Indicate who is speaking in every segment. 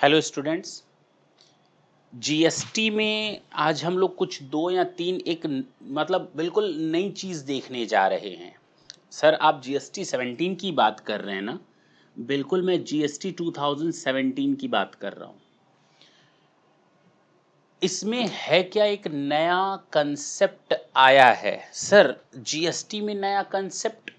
Speaker 1: Hello students. GST में आज हम लोग कुछ दो या तीन मतलब बिल्कुल नई चीज़ देखने जा रहे हैं। सर आप जीएसटी 17 की बात कर रहे हैं ना? बिल्कुल मैं जीएसटी 2017 की बात कर रहा हूँ। इसमें है क्या, एक नया कंसेप्ट आया है। सर जीएसटी में नया कंसेप्ट,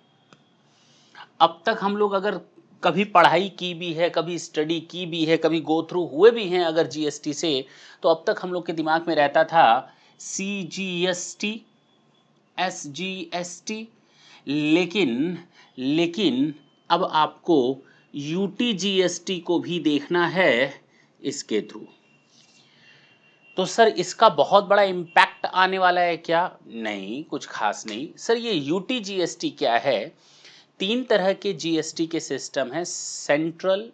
Speaker 1: अब तक हम लोग अगर कभी पढ़ाई की भी है, कभी स्टडी की भी है, कभी गो थ्रू हुए भी हैं अगर जीएसटी से, तो अब तक हम लोग के दिमाग में रहता था सीजीएसटी, एसजीएसटी। लेकिन लेकिन अब आपको यूटीजीएसटी को भी देखना है इसके थ्रू। तो सर इसका बहुत बड़ा इम्पैक्ट आने वाला है क्या? नहीं, कुछ खास नहीं सर। ये यूटीजीएसटी क्या है? तीन तरह के जीएसटी के सिस्टम है: central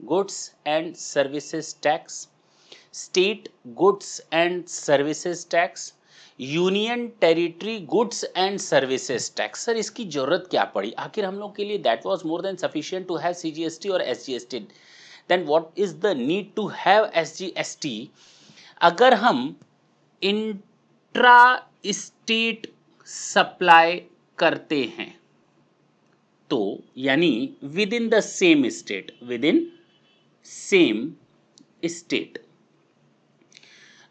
Speaker 1: goods and services tax, state goods and services tax, union territory goods and services tax. Sir इसकी जरूरत क्या पड़ी आखिर हम लोग के लिए? That was more than sufficient to have CGST और SGST. Then what is the need to have SGST? अगर हम इंट्रा स्टेट सप्लाई करते हैं तो यानी within the same state, within same state,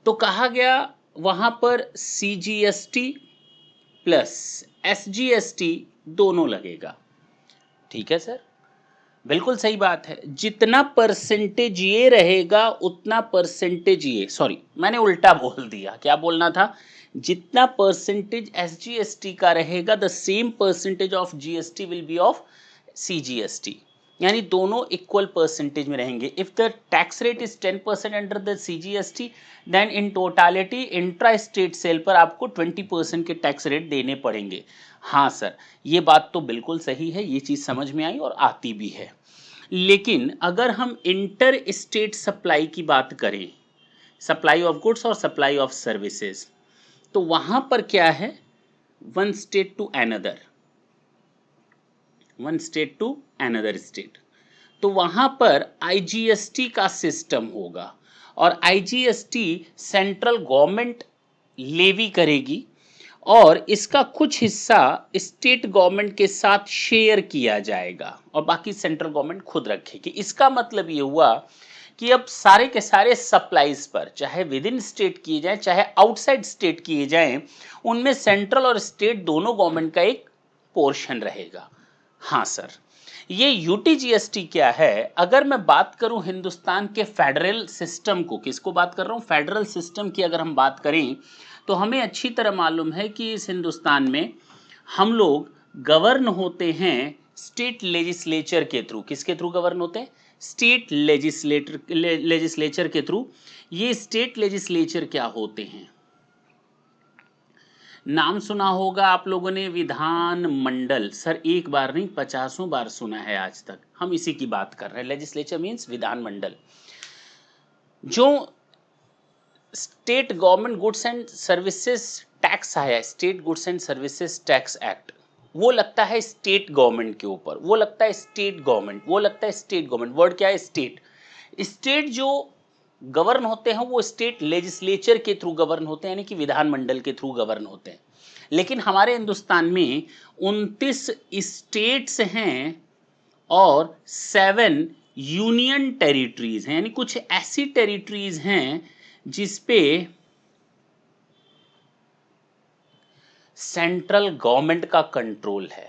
Speaker 1: तो कहा गया वहां पर सीजीएसटी प्लस एसजीएसटी दोनों लगेगा। ठीक है सर, बिल्कुल सही बात है। जितना परसेंटेज ये रहेगा उतना परसेंटेज ये, सॉरी मैंने उल्टा बोल दिया, क्या बोलना था? जितना परसेंटेज एसजीएसटी का रहेगा the same percentage of GST will be of CGST, यानी दोनों इक्वल परसेंटेज में रहेंगे। If the tax rate is 10% under the CGST, then in totality intra state sale पर आपको 20% के टैक्स रेट देने पड़ेंगे। हाँ सर, ये बात तो बिल्कुल सही है, ये चीज़ समझ में आई और आती भी है। लेकिन अगर हम इंटर स्टेट सप्लाई की बात करें, सप्लाई ऑफ गुड्स और सप्लाई ऑफ सर्विसेज, तो वहां पर क्या है? One state to another, one state to another state, तो वहां पर आईजीएसटी का सिस्टम होगा और आईजीएसटी सेंट्रल गवर्नमेंट लेवी करेगी और इसका कुछ हिस्सा स्टेट गवर्नमेंट के साथ शेयर किया जाएगा और बाकी सेंट्रल गवर्नमेंट खुद रखेगी। इसका मतलब ये हुआ कि अब सारे के सारे सप्लाईज पर, चाहे विद इन स्टेट किए जाएं चाहे आउटसाइड स्टेट किए जाएं, उनमें सेंट्रल और स्टेट दोनों गवर्नमेंट का एक पोर्शन रहेगा। हाँ सर, ये यूटीजीएसटी क्या है? अगर मैं बात करूं हिंदुस्तान के फेडरल सिस्टम को, किसको बात कर रहा हूं? फेडरल सिस्टम की अगर हम बात करें तो हमें अच्छी तरह मालूम है कि इस हिंदुस्तान में हम लोग गवर्न होते हैं स्टेट लेजिस्लेचर के थ्रू। किसके थ्रू गवर्न होते हैं? स्टेट लेजिस्लेचर के थ्रू। ये स्टेट लेजिस्लेचर क्या होते हैं? नाम सुना होगा आप लोगों ने, विधान मंडल। सर एक बार नहीं, 50 बार सुना है आज तक। हम इसी की बात कर रहे हैं। लेजिस्लेचर मीन्स विधान मंडल। जो state government goods and services tax आया है, state goods and services tax act, वो लगता है स्टेट गवर्नमेंट के ऊपर, वो लगता है स्टेट गवर्नमेंट, वो लगता है स्टेट गवर्नमेंट। वर्ड क्या है? स्टेट। स्टेट जो गवर्न होते हैं वो स्टेट लेजिस्लेचर के थ्रू गवर्न होते हैं, यानी कि विधानमंडल के थ्रू गवर्न होते हैं। लेकिन हमारे हिंदुस्तान में 29 स्टेट्स हैं और 7 यूनियन टेरिटरीज हैं, यानी कुछ ऐसी टेरिटरीज हैं जिसपे सेंट्रल गवर्नमेंट का कंट्रोल है।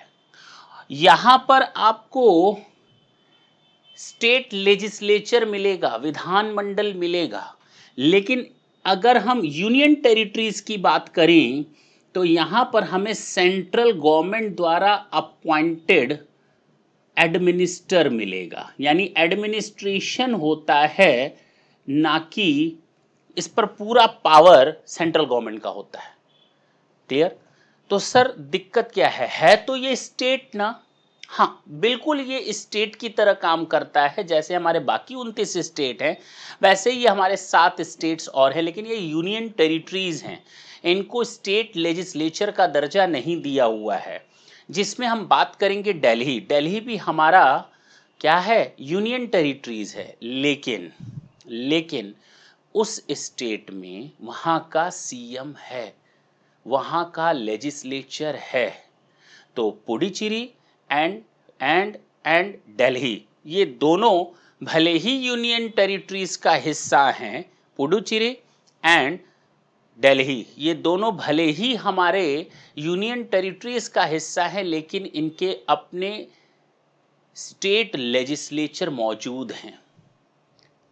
Speaker 1: यहां पर आपको स्टेट लेजिस्लेचर मिलेगा, विधानमंडल मिलेगा, लेकिन अगर हम यूनियन टेरिटरीज की बात करें तो यहां पर हमें सेंट्रल गवर्नमेंट द्वारा अपॉइंटेड एडमिनिस्टर मिलेगा, यानी एडमिनिस्ट्रेशन होता है, ना कि इस पर पूरा पावर सेंट्रल गवर्नमेंट का होता है। क्लियर? तो सर दिक्कत क्या है तो ये स्टेट ना, हाँ बिल्कुल ये स्टेट की तरह काम करता है। जैसे हमारे बाकी 29 स्टेट हैं वैसे ही हमारे 7 स्टेट्स और हैं, लेकिन ये यूनियन टेरिटरीज हैं, इनको स्टेट लेजिस्लेचर का दर्जा नहीं दिया हुआ है। जिसमें हम बात करेंगे दिल्ली, दिल्ली भी हमारा क्या है? यूनियन टेरिटरीज है। लेकिन लेकिन उस स्टेट में वहाँ का सीएम है, वहाँ का लेजिस्लेचर है। तो Puducherry and and and Delhi, ये दोनों भले ही यूनियन टेरिटरीज का हिस्सा हैं, पुडुचेरी एंड दिल्ली ये दोनों भले ही हमारे यूनियन टेरिटरीज का हिस्सा हैं, लेकिन इनके अपने स्टेट लेजिस्लेचर मौजूद हैं,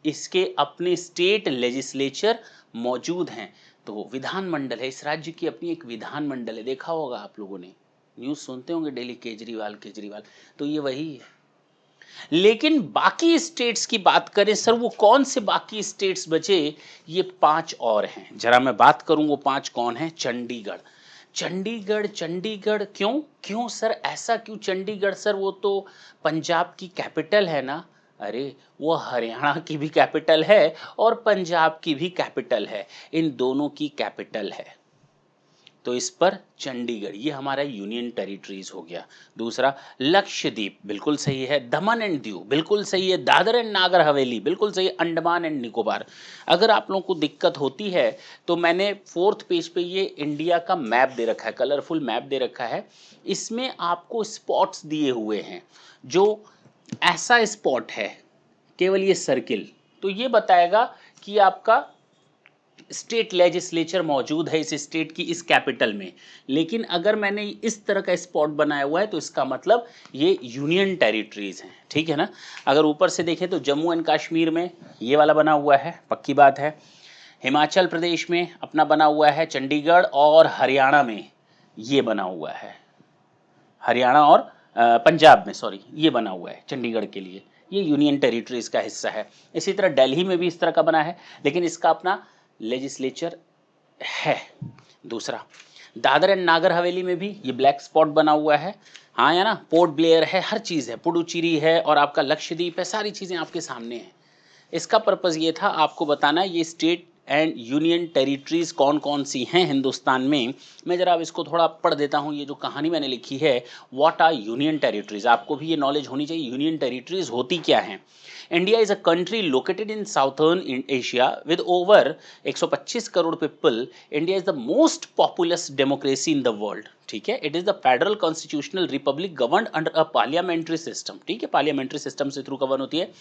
Speaker 1: इसके अपने स्टेट लेजिस्लेचर मौजूद हैं। तो विधानमंडल है, इस राज्य की अपनी एक विधानमंडल है। देखा होगा आप लोगों ने, न्यूज़ सुनते होंगे डेली, केजरीवाल केजरीवाल, तो ये वही है। लेकिन बाकी स्टेट्स की बात करें सर, वो कौन से बाकी स्टेट्स बचे? ये 5 और हैं। जरा मैं बात करूं वो 5 कौन हैं। चंडीगढ़, चंडीगढ़, चंडीगढ़ क्यों क्यों सर, ऐसा क्यों चंडीगढ़? सर वो तो पंजाब की कैपिटल है ना। अरे वो हरियाणा की भी कैपिटल है और पंजाब की भी कैपिटल है, इन दोनों की कैपिटल है। तो इस पर चंडीगढ़, ये हमारा यूनियन टेरिटरीज हो गया। दूसरा लक्षद्वीप, बिल्कुल सही है। दमन एंड दीव, बिल्कुल सही है। दादर एंड नागर हवेली, बिल्कुल सही है। अंडमान एंड निकोबार। अगर आप लोगों को दिक्कत होती है तो मैंने 4th पेज पे ये इंडिया का मैप दे रखा है, कलरफुल मैप दे रखा है। इसमें आपको स्पॉट्स दिए हुए हैं, जो ऐसा स्पॉट है केवल ये सर्किल, तो ये बताएगा कि आपका स्टेट लेजिस्लेचर मौजूद है इस स्टेट की इस कैपिटल में। लेकिन अगर मैंने इस तरह का स्पॉट बनाया हुआ है तो इसका मतलब ये यूनियन टेरिटरीज हैं, ठीक है ना। अगर ऊपर से देखें तो जम्मू एंड कश्मीर में ये वाला बना हुआ है, पक्की बात है। हिमाचल प्रदेश में अपना बना हुआ है चंडीगढ़, और हरियाणा में ये बना हुआ है, हरियाणा और पंजाब में, सॉरी, ये बना हुआ है चंडीगढ़ के लिए, ये यूनियन टेरिटरीज का हिस्सा है। इसी तरह दिल्ली में भी इस तरह का बना है, लेकिन इसका अपना लेजिस्लेचर है। दूसरा दादर एंड नागर हवेली में भी ये ब्लैक स्पॉट बना हुआ है, हाँ या ना। पोर्ट ब्लेयर है, हर चीज़ है, पुडुचेरी है और आपका लक्षद्वीप है, सारी चीज़ें आपके सामने हैं। इसका पर्पज़ ये था आपको बताना ये स्टेट एंड यूनियन टेरिटरीज कौन कौन सी हैं हिंदुस्तान में। मैं ज़रा अब इसको थोड़ा पढ़ देता हूँ, ये जो कहानी मैंने लिखी है, व्हाट आर यूनियन टेरिटरीज, आपको भी ये नॉलेज होनी चाहिए यूनियन टेरिटरीज होती क्या हैं। India is a country located in southern Asia with over 125 crore people. India is the most populous democracy in the world. ठीक है, it is the federal constitutional Republic governed under a parliamentary system. ठीक है, parliamentary system से through govern होती है,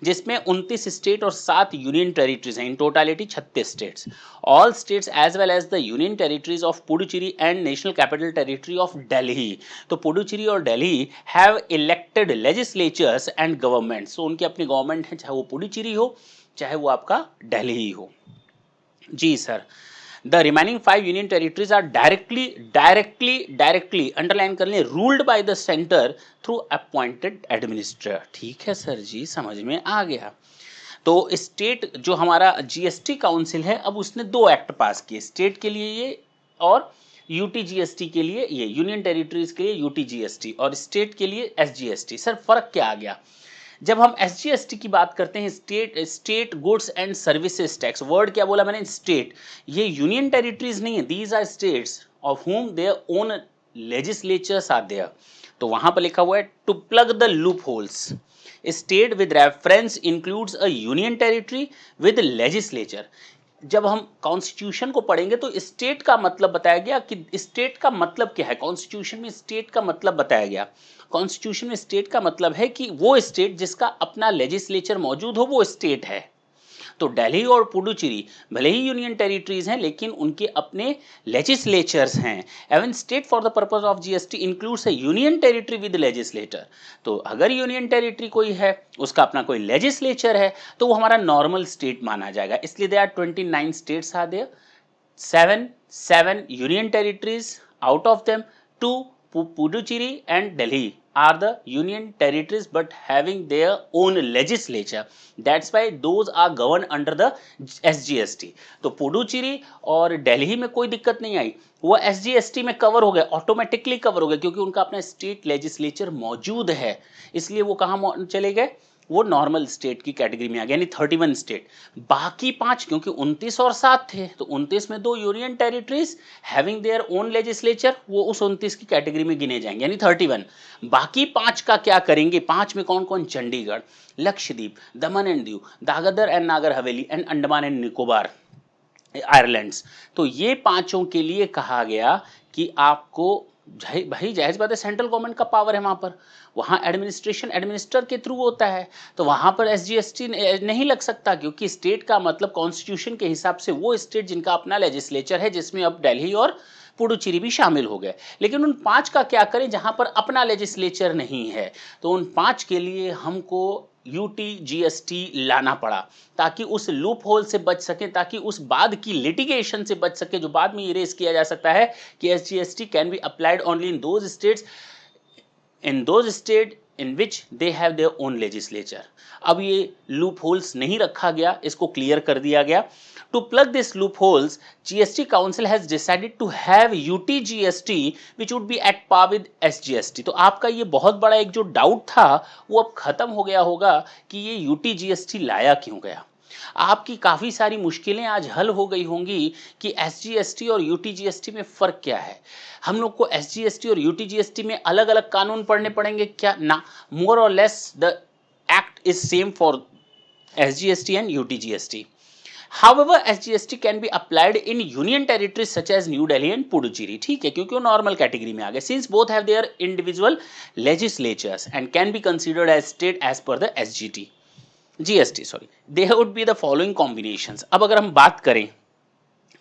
Speaker 1: जिसमें 29 state और 7 union territories हैं, in totality 36 states. All states as well as the union territories of Puducherry and national capital territory of Delhi. तो पुडुचेरी और Delhi have elected legislatures and government. So उनकी अपनी गवर्नमेंट है, चाहे वो पुडुचेरी हो चाहे वो आपका दिल्ली ही हो। जी sir, the remaining 5 union territories are directly underline कर लें, ruled by the centre through appointed administrator. ठीक है सर जी, समझ में आ गया। तो स्टेट जो हमारा जीएसटी काउंसिल है, अब उसने 2 एक्ट पास किए, स्टेट के लिए ये और यूटीजीएसटी के लिए ये, यूनियन टेरिटरीज के लिए यूटीजीएसटी और स्टेट के लिए एसजीएसटी। सर फर्क क्या आ गया? जब हम एसजीएसटी की बात करते हैं, state goods and services tax, word क्या बोला मैंने, स्टेट, ये यूनियन टेरिटरीज नहीं है, these are states of whom their own legislatures are there. तो वहां पर लिखा हुआ है to plug the loopholes, state with reference includes a union territory with legislature. जब हम कॉन्स्टिट्यूशन को पढ़ेंगे तो स्टेट का मतलब बताया गया कि स्टेट का मतलब क्या है, कॉन्स्टिट्यूशन में स्टेट का मतलब बताया गया। कॉन्स्टिट्यूशन में स्टेट का मतलब है कि वो स्टेट जिसका अपना लेजिस्लेचर मौजूद हो वो स्टेट है। तो दिल्ली और पुडुचेरी भले ही यूनियन टेरिटरीज हैं, लेकिन उनके अपने लेजिस्लेचर्स हैं। Even state for the purpose of GST includes a union territory with legislator. तो अगर यूनियन टेरिटरी कोई है, उसका अपना कोई लेजिस्लेचर है, तो वो हमारा नॉर्मल स्टेट माना जाएगा। इसलिए they are 29 states are there, 7 union territories, out of them 2 Puducherry and Delhi are the union territories but having their own legislature. That's why those are governed under the SGST. तो पुडुचेरी और दिल्ली में कोई दिक्कत नहीं आई, वो SGST में cover हो गए, ऑटोमेटिकली कवर हो गए, क्योंकि उनका अपना स्टेट लेजिस्लेचर मौजूद है। इसलिए वो कहाँ चले गए, वो नॉर्मल स्टेट की कैटेगरी में आ गया, यानी 31 स्टेट। बाकी 5, क्योंकि 29 और 7 थे, तो 29 में 2 union territories having their own legislature, वो उस 29 की कैटेगरी में गिने जाएंगे, यानी 31। बाकी 5 का क्या करेंगे? 5 में कौन कौन? चंडीगढ़, लक्षद्वीप, दमन and Diu, Dadar and Nagar Haveli and Andaman and Nicobar Ireland's. तो ये पांचों के लिए कहा गया कि आपको भाई जाहिर बात है, सेंट्रल गवर्नमेंट का पावर है वहां पर, वहां एडमिनिस्ट्रेशन एडमिनिस्टर के थ्रू होता है, तो वहां पर एसजीएसटी नहीं लग सकता, क्योंकि स्टेट का मतलब कॉन्स्टिट्यूशन के हिसाब से वो स्टेट जिनका अपना लेजिस्लेचर है, जिसमें अब दिल्ली और पुडुचेरी भी शामिल हो गए। लेकिन उन 5 का क्या करें जहां पर अपना लेजिस्लेचर नहीं है? तो उन 5 के लिए हमको यूटीजीएसटी लाना पड़ा, ताकि उस लूप होल से बच सके, ताकि उस बाद की लिटिगेशन से बच सके, जो बाद में इरेज किया जा सकता है कि SGST can be applied only in those states in which they have their own legislature। अब ये लूप होल्स नहीं रखा गया, इसको क्लियर कर दिया गया। To plug these loopholes, GST Council has decided to have UTGST which would be at par with SGST। तो आपका ये बहुत बड़ा एक जो डाउट था वो अब खत्म हो गया होगा कि ये UTGST लाया क्यों गया। आपकी काफ़ी सारी मुश्किलें आज हल हो गई होंगी कि एसजीएसटी और यूटीजीएसटी में फ़र्क क्या है। हम लोग को एसजीएसटी और यूटीजीएसटी में अलग अलग कानून पढ़ने पड़ेंगे क्या? ना, मोर और less the act is same for SGST and UTGST. However, SGST can be applied in union territories such as New Delhi and Puducherry, ठीक है, क्योंकि वो नॉर्मल कैटेगरी में आ गए, since both have their individual legislatures and can be considered as state as per the GST sorry. There would be the following combinations। अब अगर हम बात करें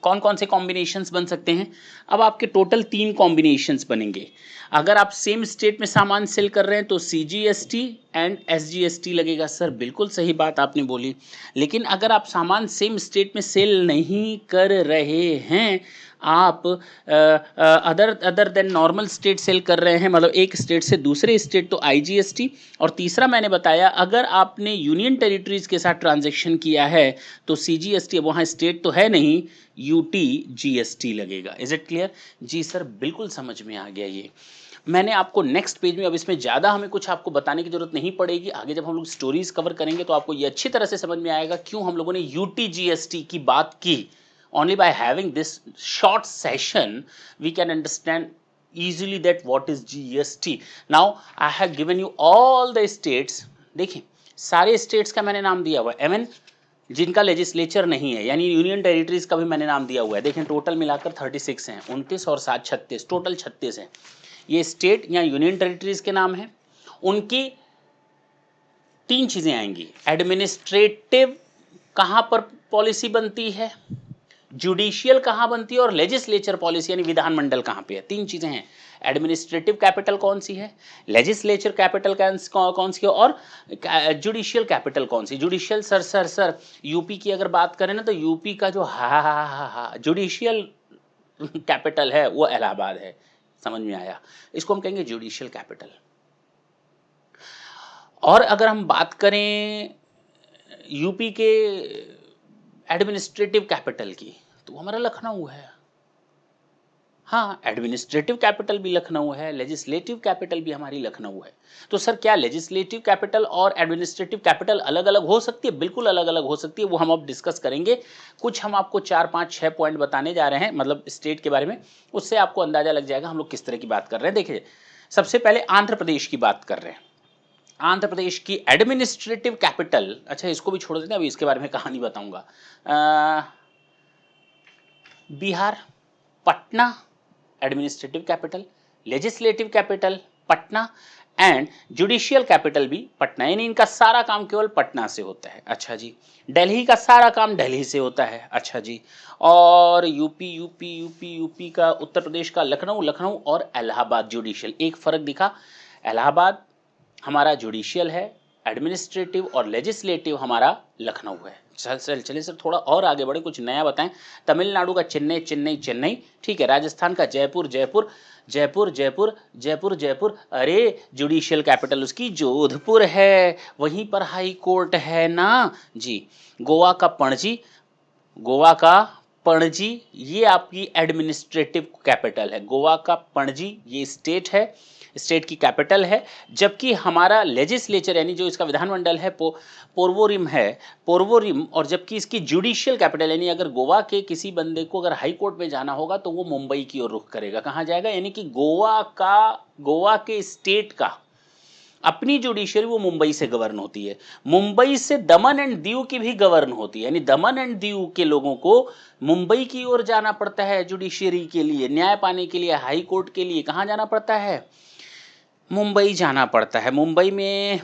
Speaker 1: कौन कौन से कॉम्बिनेशंस बन सकते हैं, अब आपके टोटल 3 कॉम्बिनेशंस बनेंगे। अगर आप सेम स्टेट में सामान सेल कर रहे हैं तो सीजीएसटी एंड एसजीएसटी लगेगा। सर बिल्कुल सही बात आपने बोली, लेकिन अगर आप सामान सेम स्टेट में सेल नहीं कर रहे हैं, आप other than normal state sale कर रहे हैं, मतलब एक स्टेट से दूसरे स्टेट, तो आईजीएसटी। और तीसरा मैंने बताया, अगर आपने यूनियन टेरिटरीज के साथ ट्रांजैक्शन किया है तो सीजीएसटी, वहाँ स्टेट तो है नहीं, यूटीजीएसटी लगेगा। Is it clear? जी सर बिल्कुल समझ में आ गया ये। मैंने आपको नेक्स्ट पेज में, अब इसमें ज़्यादा हमें कुछ आपको बताने की जरूरत नहीं पड़ेगी, आगे जब हम लोग स्टोरीज कवर करेंगे तो आपको ये अच्छी तरह से समझ में आएगा क्यों हम लोगों ने यूटीजीएसटी की बात की। Only by having this short session we can understand easily that what is GST। Now I have given you all the states। देखिए सारे स्टेट्स का मैंने नाम दिया हुआ है, एवं जिनका लेजिस्लेचर नहीं है, यानी यूनियन टेरिटरीज का भी मैंने नाम दिया हुआ है। देखें टोटल मिलाकर 36 हैं, 29 और 7 36, टोटल 36 हैं। ये स्टेट या यूनियन टेरिटरीज के नाम हैं। उनकी 3 चीज़ें आएंगी। एडमिनिस्ट्रेटिव कहाँ पर पॉलिसी बनती है, जुडिशियल कहाँ बनती है, और लेजिस्लेचर पॉलिसी यानी विधानमंडल कहाँ पे है। 3 चीज़ें हैं। एडमिनिस्ट्रेटिव कैपिटल कौन सी है, लेजिस्लेचर कैपिटल कौन सी है, और जुडिशियल कैपिटल कौन सी। जुडिशियल सर यूपी की अगर बात करें ना, तो यूपी का जो जुडिशियल कैपिटल है वो इलाहाबाद है। समझ में आया? इसको हम कहेंगे जुडिशियल कैपिटल। और अगर हम बात करें यूपी के एडमिनिस्ट्रेटिव कैपिटल की, तो हमारा लखनऊ है। हाँ, एडमिनिस्ट्रेटिव कैपिटल भी लखनऊ है, लेजिस्लेटिव कैपिटल भी हमारी लखनऊ है। तो सर क्या लेजिस्लेटिव कैपिटल और एडमिनिस्ट्रेटिव कैपिटल अलग अलग हो सकती है? बिल्कुल अलग अलग हो सकती है, वो हम अब डिस्कस करेंगे। कुछ हम आपको 4 5 6 पॉइंट बताने जा रहे हैं, मतलब स्टेट के बारे में, उससे आपको अंदाजा लग जाएगा हम लोग किस तरह की बात कर रहे हैं। देखिए सबसे पहले आंध्र प्रदेश की बात कर रहे हैं। आंध्र प्रदेश की एडमिनिस्ट्रेटिव कैपिटल, अच्छा इसको भी छोड़ देते हैं, अभी इसके बारे में कहानी बताऊंगा। Bihar, Patna administrative capital, legislative capital Patna, and judicial capital भी पटना, यानी इनका सारा काम केवल पटना से होता है। अच्छा जी। दिल्ली का सारा काम दिल्ली से होता है। अच्छा जी। और यूपी का, उत्तर प्रदेश का लखनऊ और इलाहाबाद जुडिशियल। एक फर्क दिखा, इलाहाबाद हमारा जुडिशियल है, एडमिनिस्ट्रेटिव और लेजिस्लेटिव हमारा लखनऊ है। चलिए सर थोड़ा और आगे बढ़े, कुछ नया बताएं। तमिलनाडु का चेन्नई, ठीक है। राजस्थान का जयपुर, अरे जुडिशियल कैपिटल उसकी जोधपुर है, वहीं पर हाई कोर्ट है ना जी। गोवा का पणजी ये आपकी एडमिनिस्ट्रेटिव कैपिटल है। गोवा का पणजी ये स्टेट है, स्टेट की कैपिटल है, जबकि हमारा लेजिस्लेचर यानी जो इसका विधानमंडल है पोर्वोरिम है, पोर्वोरिम, और जबकि इसकी जुडिशियल कैपिटल यानी अगर गोवा के किसी बंदे को अगर हाई कोर्ट में जाना होगा तो वो मुंबई की ओर रुख करेगा। कहाँ जाएगा? यानी कि गोवा के स्टेट का अपनी जुडिशरी वो मुंबई से गवर्न होती है। मुंबई से दमन एंड दीव की भी गवर्न होती है, यानी दमन एंड दीव के लोगों को मुंबई की ओर जाना पड़ता है जुडिशरी के लिए, न्याय पाने के लिए, हाई कोर्ट के लिए कहाँ जाना पड़ता है? मुंबई जाना पड़ता है। मुंबई में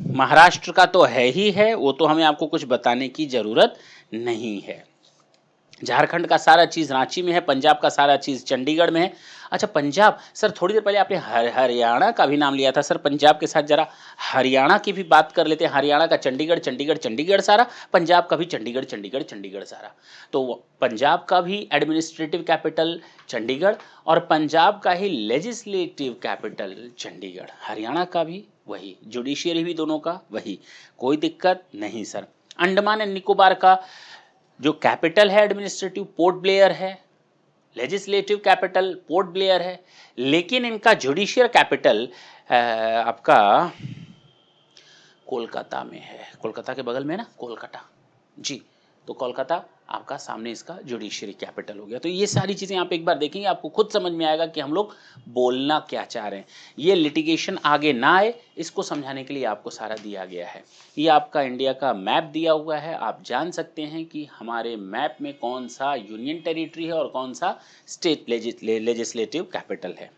Speaker 1: महाराष्ट्र का तो है ही है, वो तो हमें आपको कुछ बताने की जरूरत नहीं है। झारखंड का सारा चीज़ रांची में है, पंजाब का सारा चीज़ चंडीगढ़ में है। अच्छा पंजाब, सर थोड़ी देर पहले आपने हरियाणा का भी नाम लिया था, सर पंजाब के साथ जरा हरियाणा की भी बात कर लेते हैं। हरियाणा का चंडीगढ़, चंडीगढ़ चंडीगढ़ सारा, पंजाब का भी चंडीगढ़ चंडीगढ़ चंडीगढ़ सारा। तो पंजाब का भी एडमिनिस्ट्रेटिव कैपिटल चंडीगढ़ और पंजाब का ही लेजिस्लेटिव कैपिटल चंडीगढ़। हरियाणा का भी वही, जुडिशियरी भी दोनों का वही, कोई दिक्कत नहीं सर। अंडमान एंड निकोबार का जो कैपिटल है एडमिनिस्ट्रेटिव पोर्ट ब्लेयर है, लेजिस्लेटिव कैपिटल पोर्ट ब्लेयर है, लेकिन इनका जुडिशियल कैपिटल आपका कोलकाता में है। कोलकाता के बगल में ना, कोलकाता जी। तो कोलकाता आपका सामने इसका जुडिशियरी कैपिटल हो गया। तो ये सारी चीज़ें आप एक बार देखेंगे, आपको खुद समझ में आएगा कि हम लोग बोलना क्या चाह रहे हैं। ये लिटिगेशन आगे ना आए, इसको समझाने के लिए आपको सारा दिया गया है। ये आपका इंडिया का मैप दिया हुआ है, आप जान सकते हैं कि हमारे मैप में कौन सा यूनियन टेरिटरी है और कौन सा स्टेट लेजिस्लेटिव कैपिटल है।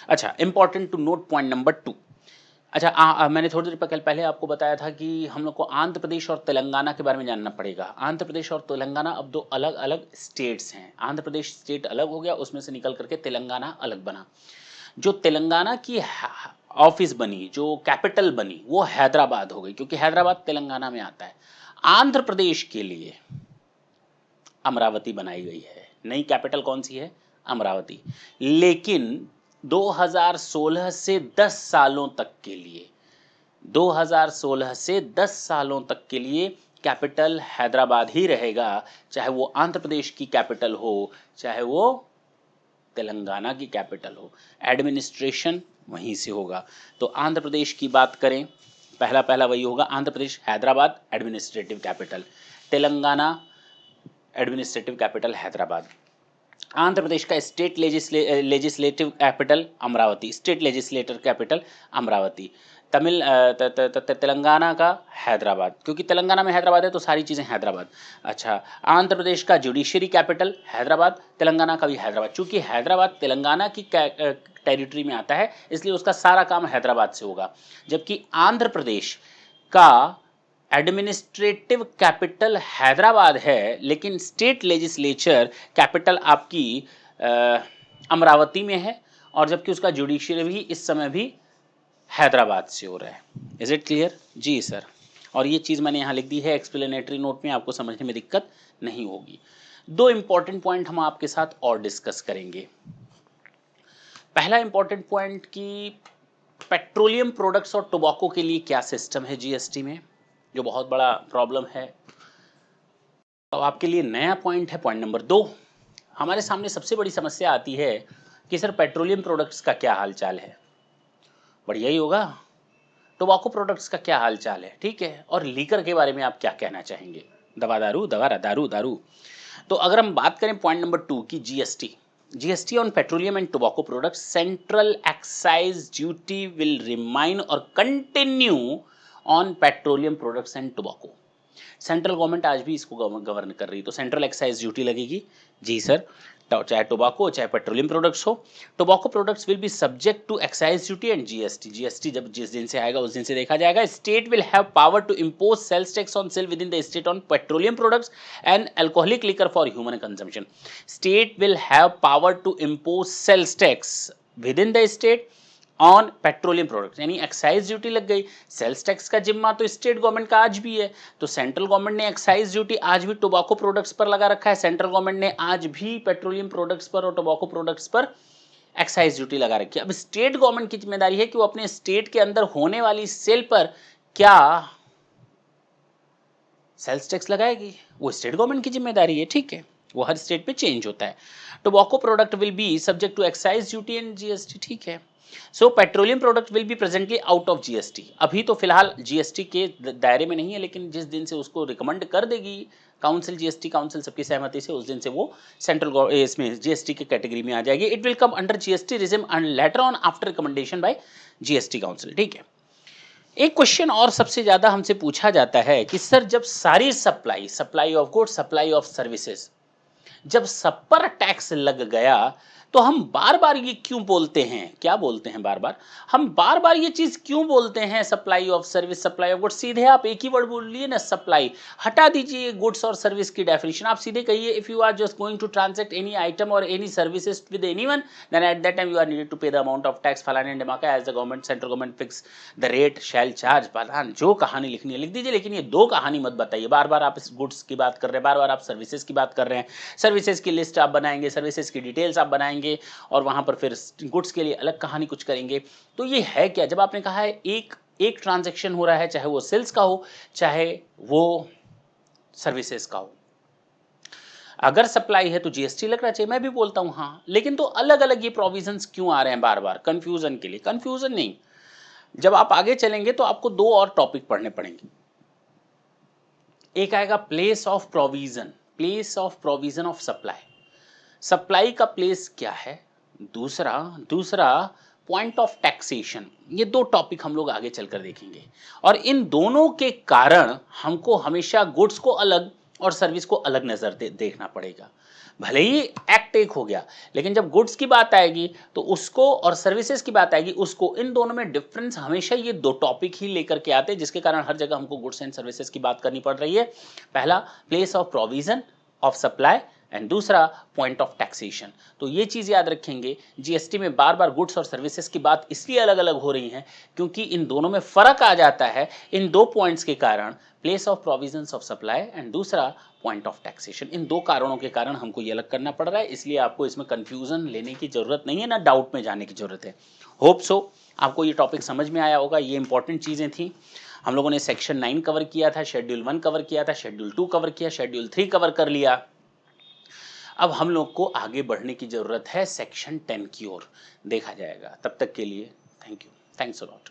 Speaker 1: अच्छा, important to note point number 2। अच्छा मैंने थोड़ी देर पहले आपको बताया था कि हम लोग को आंध्र प्रदेश और तेलंगाना के बारे में जानना पड़ेगा। आंध्र प्रदेश और तेलंगाना अब दो अलग अलग स्टेट्स हैं। आंध्र प्रदेश स्टेट अलग हो गया, उसमें से निकल करके तेलंगाना अलग बना। जो तेलंगाना की ऑफिस बनी, जो कैपिटल बनी, वो हैदराबाद हो गई, क्योंकि हैदराबाद तेलंगाना में आता है। आंध्र प्रदेश के लिए अमरावती बनाई गई है। नई कैपिटल कौन सी है? अमरावती। लेकिन 2016 से 10 सालों तक के लिए, 2016 से 10 सालों तक के लिए कैपिटल हैदराबाद ही रहेगा, चाहे वो आंध्र प्रदेश की कैपिटल हो, चाहे वो तेलंगाना की कैपिटल हो। एडमिनिस्ट्रेशन वहीं से होगा। तो आंध्र प्रदेश की बात करें, पहला वही होगा। Andhra Pradesh Hyderabad administrative capital, Telangana administrative capital Hyderabad. Andhra Pradesh का state legislative capital Amaravati, state legislative capital Amaravati. Telangana का हैदराबाद, क्योंकि तेलंगाना में हैदराबाद है तो सारी चीज़ें हैदराबाद। अच्छा, आंध्र प्रदेश का जुडिशरी कैपिटल हैदराबाद, तेलंगाना का भी हैदराबाद। चूँकि हैदराबाद तेलंगाना की टेरिटरी में आता है, इसलिए उसका सारा काम हैदराबाद से होगा। जबकि आंध्र प्रदेश का एडमिनिस्ट्रेटिव कैपिटल हैदराबाद है, लेकिन स्टेट लेजिस्लेचर कैपिटल आपकी अमरावती में है, और जबकि उसका जुडिशियरी भी इस समय भी हैदराबाद से हो रहा है। Is it clear? जी सर। और ये चीज़ मैंने यहाँ लिख दी है एक्सप्लेनेटरी नोट में, आपको समझने में दिक्कत नहीं होगी। 2 इंपॉर्टेंट पॉइंट हम आपके साथ और डिस्कस करेंगे। पहला इंपॉर्टेंट पॉइंट कि पेट्रोलियम प्रोडक्ट्स और टोबैको के लिए क्या सिस्टम है जीएसटी में, जो बहुत बड़ा प्रॉब्लम है। तो आपके लिए नया पॉइंट है पॉइंट नंबर 2। हमारे सामने सबसे बड़ी समस्या आती है कि सर पेट्रोलियम प्रोडक्ट्स का क्या हाल चाल है। बढ़िया ही होगा। टोबैको प्रोडक्ट्स का क्या हाल चाल है, ठीक है। और लीकर के बारे में आप क्या कहना चाहेंगे? दवा दारू, दवा दारू दारू। तो अगर हम बात करें पॉइंट नंबर 2 की GST on petroleum and tobacco products, central excise duty will remain और continue on petroleum products and tobacco. Central government आज भी इसको गवर्न कर रही है, तो सेंट्रल एक्साइज ड्यूटी लगेगी। जी सर, चाहे टोबैको चाहे पेट्रोलियम प्रोडक्ट्स हो। Tobacco products will be subject to excise duty and GST जब जिस दिन से आएगा उस दिन से देखा जाएगा। State will have power to impose sales tax on sale within the state on petroleum products and alcoholic liquor for human consumption. State will have power to impose sales tax within the state on petroleum products, यानी excise duty लग गई। Sales tax का जिम्मा तो state government का आज भी है, तो सेंट्रल गवर्नमेंट ने एक्साइज ड्यूटी आज भी टोबैको प्रोडक्ट्स पर लगा रखा है। सेंट्रल गवर्नमेंट ने आज भी पेट्रोलियम प्रोडक्ट्स पर और टोबैको प्रोडक्ट्स पर एक्साइज ड्यूटी लगा रखी है। अब स्टेट गवर्नमेंट की जिम्मेदारी है कि वो अपने स्टेट के अंदर होने वाली सेल पर क्या सेल्स टैक्स लगाएगी, वो स्टेट गवर्नमेंट की जिम्मेदारी है, ठीक है। वो हर स्टेट पे चेंज होता है। Tobacco product will be subject to excise duty and GST, ठीक है। So petroleum product will be presently out of GST. अभी तो फिलहाल जीएसटी के दायरे में नहीं है, लेकिन जिस दिन से उसको रिकमेंड कर देगी काउंसिल, जीएसटी काउंसिल सबकी सहमति से, उस दिन से वो सेंट्रल इसमें जीएसटी के कैटेगरी में आ जाएगी। It will come under GST regime and later on after recommendation bye GST council. ठीक है। एक क्वेश्चन और सबसे ज्यादा हमसे पूछा जाता है कि सर जब सारी supply, supply of goods, supply of services, जब सब पर टैक्स लग गया तो हम बार बार ये क्यों बोलते हैं, क्या बोलते हैं बार बार, हम बार बार ये चीज क्यों बोलते हैं, supply of service, supply of goods. सीधे आप एक ही वर्ड बोलिए ना, सप्लाई। हटा दीजिए गुड्स और सर्विस की डेफिनेशन, आप सीधे कहिए if you are just going to transact any item और any services with anyone, then at that time you are needed to pay the amount of tax फलाने एंड ढिमाका as the government, central government fix the rate shall charge फलान। जो कहानी लिखनी है लिख दीजिए, लेकिन ये दो कहानी मत बताइए। बार बार आप इस गुड्स की बात कर रहे हैं, बार बार आप सर्विसेज की बात कर रहे हैं, सर्विसेज की लिस्ट आप बनाएंगे, सर्विसेज की डिटेल्स आप बनाएंगे और वहां पर फिर गुड्स के लिए अलग कहानी कुछ करेंगे। तो ये है क्या, जब आपने कहा है एक ट्रांजैक्शन हो रहा है, चाहे वो सेल्स का हो चाहे वो सर्विसेज का हो, अगर सप्लाई है तो जीएसटी लगना चाहिए, मैं भी बोलता हूं हाँ, लेकिन तो अलग अलग ये प्रोविजंस क्यों आ रहे हैं बार बार, कंफ्यूजन के लिए। कंफ्यूजन नहीं, जब आप आगे चलेंगे तो आपको दो और टॉपिक पढ़ने पड़ेंगे। एक आएगा place of provision, place of provision of supply, supply का प्लेस क्या है, दूसरा दूसरा पॉइंट ऑफ टैक्सेशन। ये दो टॉपिक हम लोग आगे चलकर देखेंगे, और इन दोनों के कारण हमको हमेशा गुड्स को अलग और सर्विस को अलग नजर देखना पड़ेगा। भले ही एक्ट एक हो गया, लेकिन जब गुड्स की बात आएगी तो उसको, और सर्विसेज की बात आएगी उसको, इन दोनों में डिफरेंस हमेशा ये दो टॉपिक ही लेकर के आते हैं, जिसके कारण हर जगह हमको गुड्स एंड सर्विसेज की बात करनी पड़ रही है। पहला place of provision of supply and दूसरा पॉइंट ऑफ टैक्सेशन। तो ये चीज याद रखेंगे, जीएसटी में बार बार गुड्स और सर्विसेज की बात इसलिए अलग अलग हो रही है क्योंकि इन दोनों में फर्क आ जाता है इन दो पॉइंट्स के कारण, place of provisions of supply and दूसरा पॉइंट ऑफ टैक्सेशन। इन दो कारणों के कारण हमको ये अलग करना पड़ रहा है, इसलिए आपको इसमें कंफ्यूजन लेने की जरूरत नहीं है, ना डाउट में जाने की जरूरत है। होप सो आपको ये टॉपिक समझ में आया होगा। ये इंपॉर्टेंट चीजें थी। हम लोगों ने सेक्शन 9 कवर किया था, शेड्यूल 1 कवर किया था, शेड्यूल 2 कवर किया, शेड्यूल 3 कवर कर लिया। अब हम लोग को आगे बढ़ने की जरूरत है, सेक्शन 10 की ओर देखा जाएगा। तब तक के लिए thank you, thanks a lot.